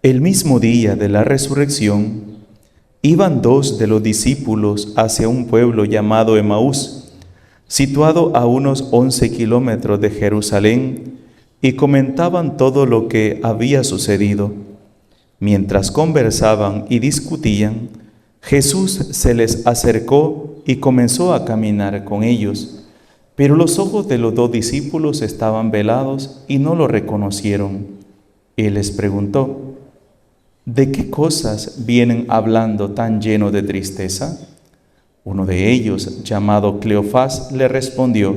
El mismo día de la resurrección, iban dos de los discípulos hacia un pueblo llamado Emaús, situado a unos 11 kilómetros de Jerusalén, y comentaban todo lo que había sucedido. Mientras conversaban y discutían, Jesús se les acercó y comenzó a caminar con ellos, pero los ojos de los dos discípulos estaban velados y no lo reconocieron. Él les preguntó: ¿de qué cosas vienen hablando tan lleno de tristeza? Uno de ellos, llamado Cleofás, le respondió: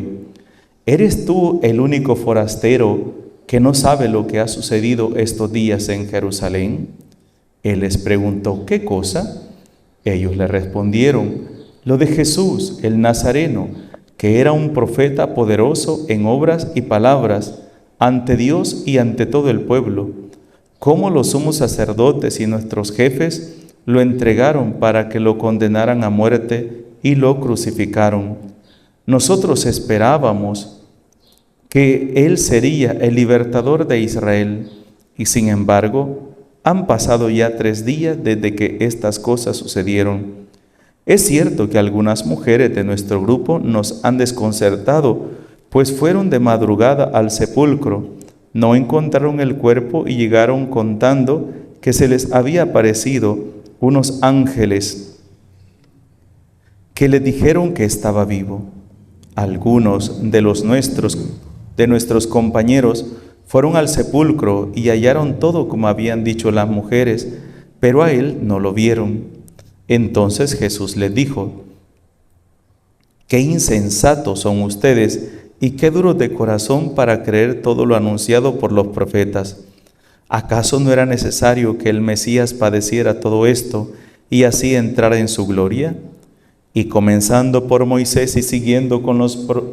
¿eres tú el único forastero que no sabe lo que ha sucedido estos días en Jerusalén? Él les preguntó: ¿qué cosa? Ellos le respondieron: lo de Jesús, el Nazareno, que era un profeta poderoso en obras y palabras ante Dios y ante todo el pueblo. Cómo los sumos sacerdotes y nuestros jefes lo entregaron para que lo condenaran a muerte y lo crucificaron. Nosotros esperábamos que Él sería el libertador de Israel, y sin embargo, han pasado ya 3 días desde que estas cosas sucedieron. Es cierto que algunas mujeres de nuestro grupo nos han desconcertado, pues fueron de madrugada al sepulcro, no encontraron el cuerpo y llegaron contando que se les había aparecido unos ángeles que le dijeron que estaba vivo. Algunos de nuestros compañeros fueron al sepulcro y hallaron todo como habían dicho las mujeres, pero a él no lo vieron. Entonces Jesús les dijo: qué insensatos son ustedes y qué duros de corazón para creer todo lo anunciado por los profetas. ¿Acaso no era necesario que el Mesías padeciera todo esto y así entrara en su gloria? Y comenzando por Moisés y siguiendo con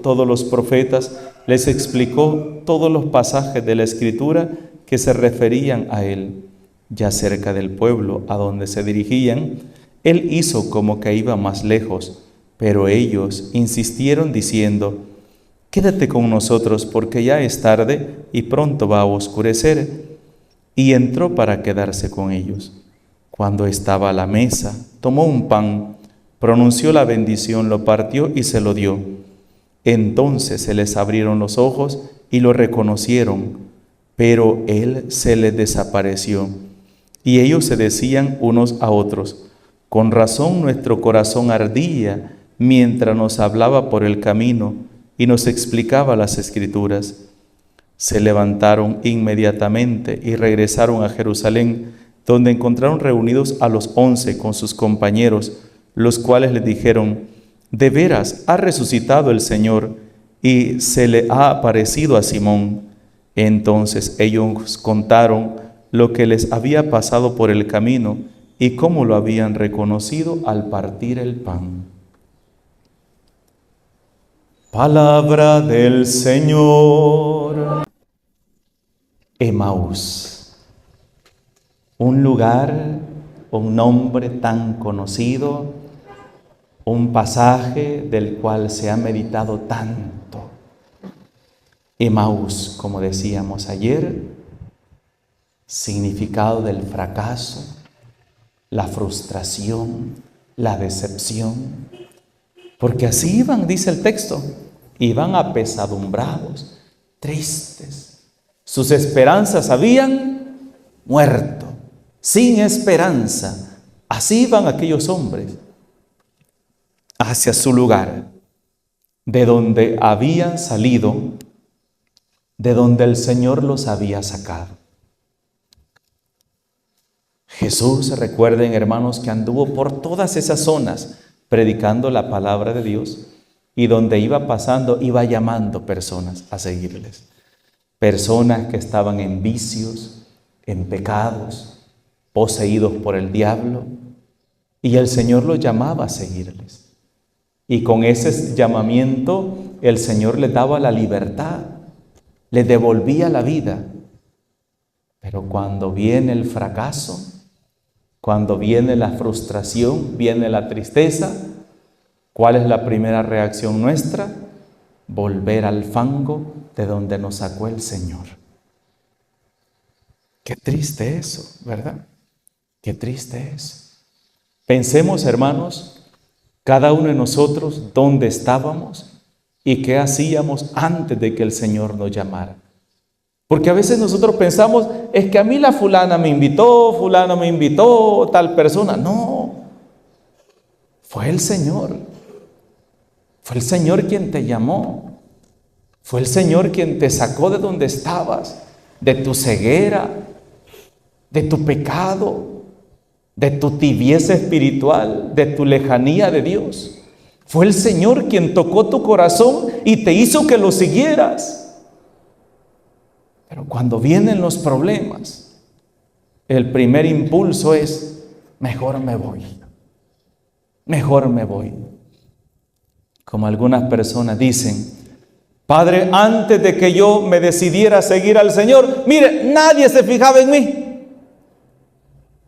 todos los profetas, les explicó todos los pasajes de la Escritura que se referían a él. Ya cerca del pueblo a donde se dirigían, él hizo como que iba más lejos, pero ellos insistieron diciendo: quédate con nosotros porque ya es tarde y pronto va a oscurecer. Y entró para quedarse con ellos. Cuando estaba a la mesa, tomó un pan, pronunció la bendición, lo partió y se lo dio. Entonces se les abrieron los ojos y lo reconocieron, pero él se les desapareció. Y ellos se decían unos a otros: con razón nuestro corazón ardía mientras nos hablaba por el camino y nos explicaba las Escrituras. Se levantaron inmediatamente y regresaron a Jerusalén, donde encontraron reunidos a los 11 con sus compañeros, los cuales les dijeron: de veras ha resucitado el Señor y se le ha aparecido a Simón. Entonces ellos contaron lo que les había pasado por el camino y cómo lo habían reconocido al partir el pan. Palabra del Señor. Emaús, un lugar, un nombre tan conocido, un pasaje del cual se ha meditado tanto. Emaús, como decíamos ayer, significado del fracaso, la frustración, la decepción. Porque así iban, dice el texto, iban apesadumbrados, tristes. Sus esperanzas habían muerto, sin esperanza. Así iban aquellos hombres hacia su lugar, de donde habían salido, de donde el Señor los había sacado. Jesús, recuerden, hermanos, que anduvo por todas esas zonas predicando la palabra de Dios, y donde iba pasando iba llamando personas a seguirles. Personas que estaban en vicios, en pecados, poseídos por el diablo, y el Señor los llamaba a seguirles. Y con ese llamamiento el Señor les daba la libertad, les devolvía la vida. Pero cuando viene el fracaso, cuando viene la frustración, viene la tristeza, ¿cuál es la primera reacción nuestra? Volver al fango de donde nos sacó el Señor. Qué triste eso, ¿verdad? Qué triste es. Pensemos, hermanos, cada uno de nosotros dónde estábamos y qué hacíamos antes de que el Señor nos llamara. Porque a veces nosotros pensamos, es que a mí la fulana me invitó, fulano me invitó, tal persona. No, fue el Señor. Fue el Señor quien te llamó. Fue el Señor quien te sacó de donde estabas, de tu ceguera, de tu pecado, de tu tibieza espiritual, de tu lejanía de Dios. Fue el Señor quien tocó tu corazón y te hizo que lo siguieras. Pero cuando vienen los problemas, el primer impulso es, mejor me voy. Mejor me voy. Como algunas personas dicen, Padre, antes de que yo me decidiera a seguir al Señor, mire, nadie se fijaba en mí.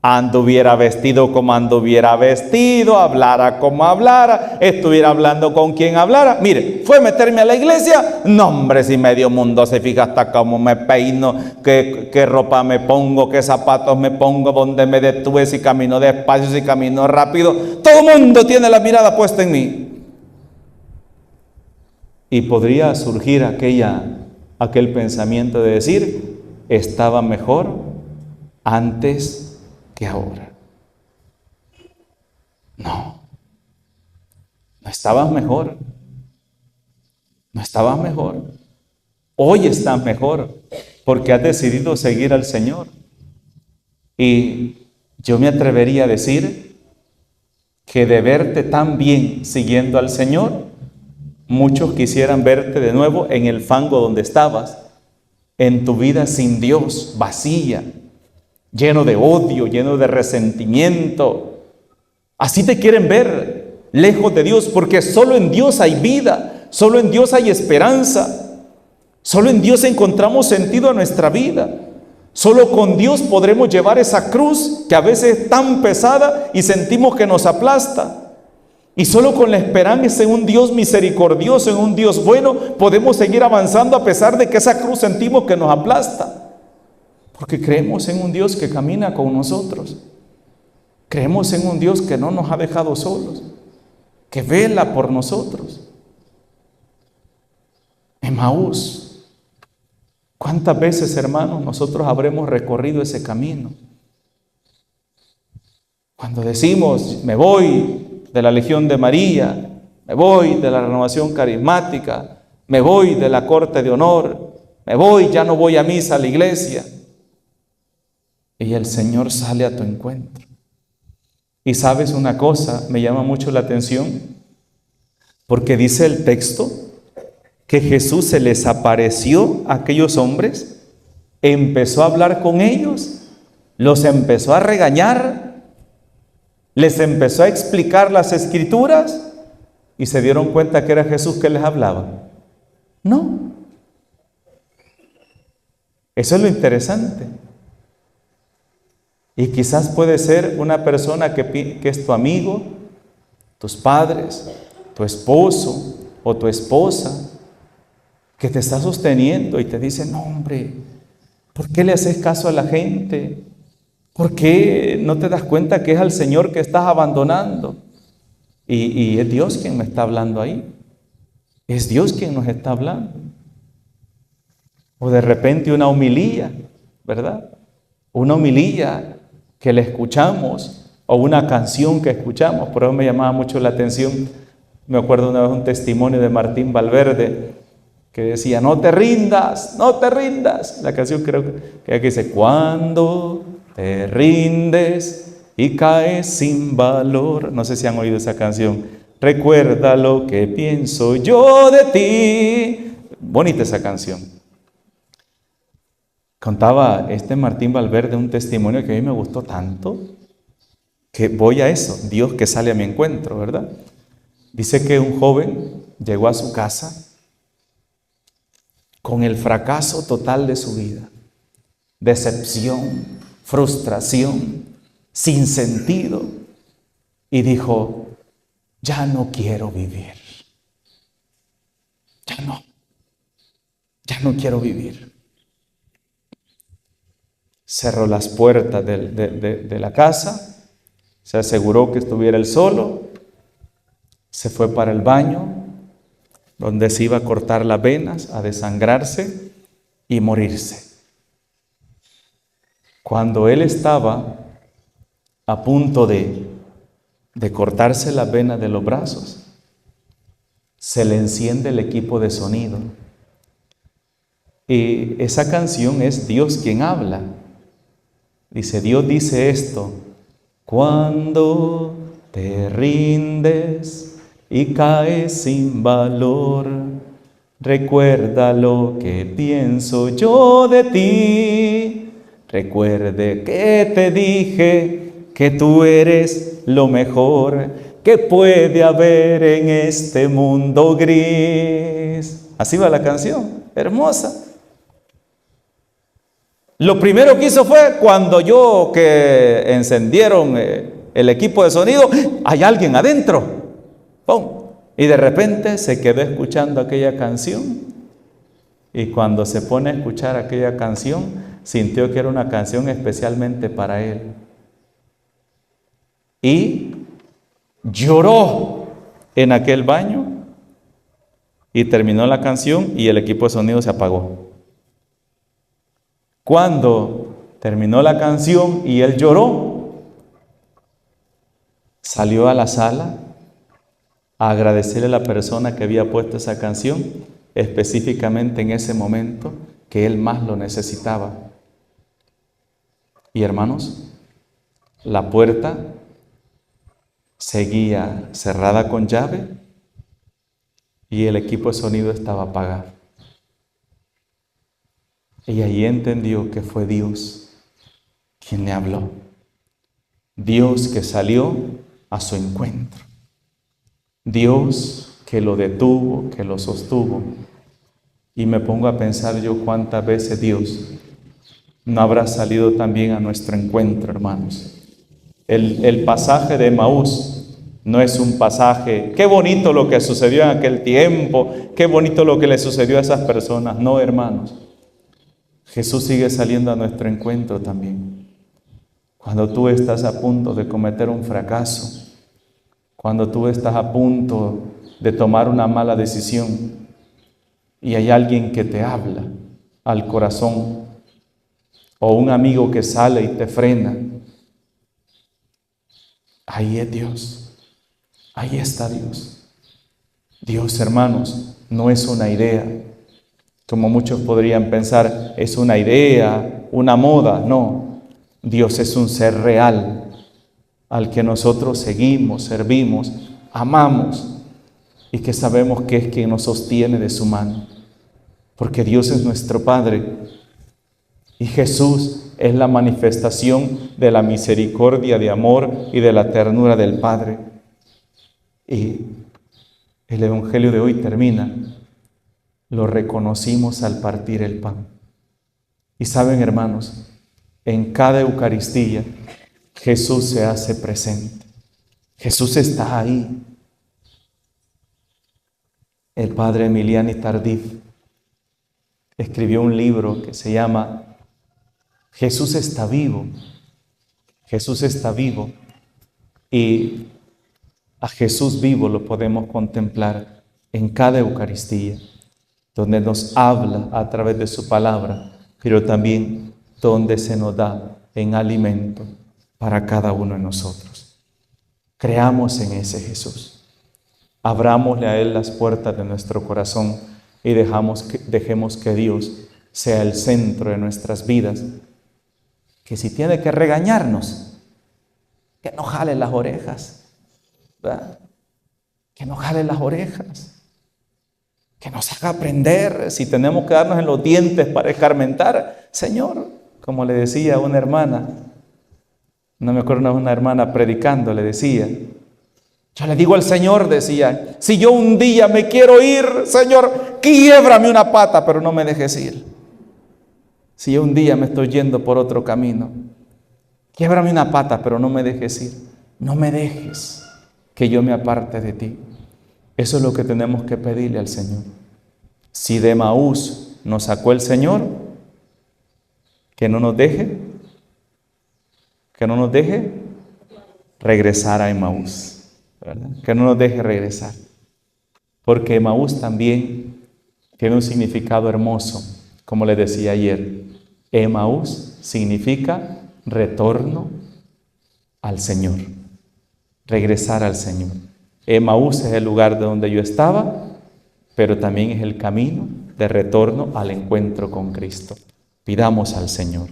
Anduviera vestido como anduviera vestido, hablara como hablara, estuviera hablando con quien hablara. Mire, fue meterme a la iglesia, no hombre, si medio mundo se fija hasta cómo me peino, qué ropa me pongo, qué zapatos me pongo, dónde me detuve, si camino despacio, si camino rápido. Todo el mundo tiene la mirada puesta en mí. Y podría surgir aquel pensamiento de decir, estaba mejor antes que ahora. No estabas mejor. No estabas mejor. Hoy estás mejor porque has decidido seguir al Señor. Y yo me atrevería a decir que de verte tan bien siguiendo al Señor, muchos quisieran verte de nuevo en el fango donde estabas, en tu vida sin Dios, vacía, lleno de odio, lleno de resentimiento. Así te quieren ver, lejos de Dios, porque solo en Dios hay vida, solo en Dios hay esperanza, solo en Dios encontramos sentido a nuestra vida. Solo con Dios podremos llevar esa cruz que a veces es tan pesada y sentimos que nos aplasta. Y solo con la esperanza en un Dios misericordioso, en un Dios bueno, podemos seguir avanzando a pesar de que esa cruz sentimos que nos aplasta. Porque creemos en un Dios que camina con nosotros. Creemos en un Dios que no nos ha dejado solos, que vela por nosotros. Emaús. ¿Cuántas veces, hermanos, nosotros habremos recorrido ese camino? Cuando decimos, me voy de la Legión de María, me voy de la Renovación Carismática, me voy de la Corte de Honor, me voy, ya no voy a misa, a la iglesia. Y el Señor sale a tu encuentro. Y sabes una cosa, me llama mucho la atención, porque dice el texto que Jesús se les apareció a aquellos hombres, empezó a hablar con ellos, los empezó a regañar, les empezó a explicar las Escrituras y se dieron cuenta que era Jesús que les hablaba. No. Eso es lo interesante. Y quizás puede ser una persona que es tu amigo, tus padres, tu esposo o tu esposa, que te está sosteniendo y te dice, no hombre, ¿por qué le haces caso a la gente? ¿Por qué no te das cuenta que es al Señor que estás abandonando? Y es Dios quien me está hablando ahí. Es Dios quien nos está hablando. O de repente una homilía, ¿verdad? Una homilía que le escuchamos o una canción que escuchamos. Por eso me llamaba mucho la atención. Me acuerdo una vez un testimonio de Martín Valverde que decía, no te rindas, no te rindas. La canción creo que dice, cuando te rindes y caes sin valor. No sé si han oído esa canción. Recuerda lo que pienso yo de ti. Bonita esa canción. Contaba Martín Valverde un testimonio que a mí me gustó tanto, que voy a eso, Dios que sale a mi encuentro, ¿verdad? Dice que un joven llegó a su casa con el fracaso total de su vida, decepción, frustración, sin sentido, y dijo, ya no quiero vivir, ya no quiero vivir. cerró las puertas de la casa, se aseguró que estuviera él solo, se fue para el baño, donde se iba a cortar las venas, a desangrarse y morirse. Cuando él estaba a punto de cortarse las venas de los brazos, se le enciende el equipo de sonido. Y esa canción es Dios quien habla. Dice, Dios dice esto: cuando te rindes y caes sin valor, recuerda lo que pienso yo de ti. Recuerde que te dije que tú eres lo mejor que puede haber en este mundo gris. Así va la canción, hermosa. Lo primero que hizo fue, cuando oyó que encendieron el equipo de sonido, hay alguien adentro. ¡Pum! Y de repente se quedó escuchando aquella canción. Y cuando se pone a escuchar aquella canción, sintió que era una canción especialmente para él. Y lloró en aquel baño. Y terminó la canción y el equipo de sonido se apagó. Cuando terminó la canción y él lloró, salió a la sala a agradecerle a la persona que había puesto esa canción, específicamente en ese momento que él más lo necesitaba. Y hermanos, la puerta seguía cerrada con llave y el equipo de sonido estaba apagado. Y ahí entendió que fue Dios quien le habló. Dios que salió a su encuentro. Dios que lo detuvo, que lo sostuvo. Y me pongo a pensar yo cuántas veces Dios no habrá salido también a nuestro encuentro, hermanos. El pasaje de Emaús no es un pasaje, qué bonito lo que sucedió en aquel tiempo, qué bonito lo que le sucedió a esas personas. No, hermanos. Jesús sigue saliendo a nuestro encuentro también. Cuando tú estás a punto de cometer un fracaso, cuando tú estás a punto de tomar una mala decisión y hay alguien que te habla al corazón, o un amigo que sale y te frena, ahí es Dios, ahí está Dios. Dios, hermanos, no es una idea, como muchos podrían pensar, es una idea, una moda. No, Dios es un ser real al que nosotros seguimos, servimos, amamos y que sabemos que es quien nos sostiene de su mano. Porque Dios es nuestro Padre y Jesús es la manifestación de la misericordia, de amor y de la ternura del Padre. Y el Evangelio de hoy termina: lo reconocimos al partir el pan. Y saben, hermanos, en cada Eucaristía Jesús se hace presente. Jesús está ahí. El padre Emiliani Tardif escribió un libro que se llama Jesús está vivo. Jesús está vivo. Y a Jesús vivo lo podemos contemplar en cada Eucaristía, donde nos habla a través de su palabra, pero también donde se nos da en alimento para cada uno de nosotros. Creamos en ese Jesús. Abrámosle a Él las puertas de nuestro corazón y dejemos que Dios sea el centro de nuestras vidas. Que si tiene que regañarnos, que no jale las orejas, ¿verdad? Que no jale las orejas, que nos haga aprender. Si tenemos que darnos en los dientes para escarmentar, Señor, como le decía a una hermana, no me acuerdo, una hermana predicando, le decía, yo le digo al Señor, decía, si yo un día me quiero ir, Señor, quiébrame una pata, pero no me dejes ir. Si yo un día me estoy yendo por otro camino, quiébrame una pata, pero no me dejes ir. No me dejes que yo me aparte de ti. Eso es lo que tenemos que pedirle al Señor. Si de Emaús nos sacó el Señor, que no nos deje Que no nos deje regresar a Emaús, ¿verdad? Que no nos deje regresar. Porque Emaús también tiene un significado hermoso, como les decía ayer. Emaús significa retorno al Señor, regresar al Señor. Emaús es el lugar de donde yo estaba, pero también es el camino de retorno al encuentro con Cristo. Pidamos al Señor.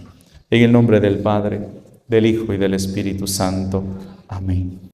En el nombre del Padre, del Hijo y del Espíritu Santo. Amén.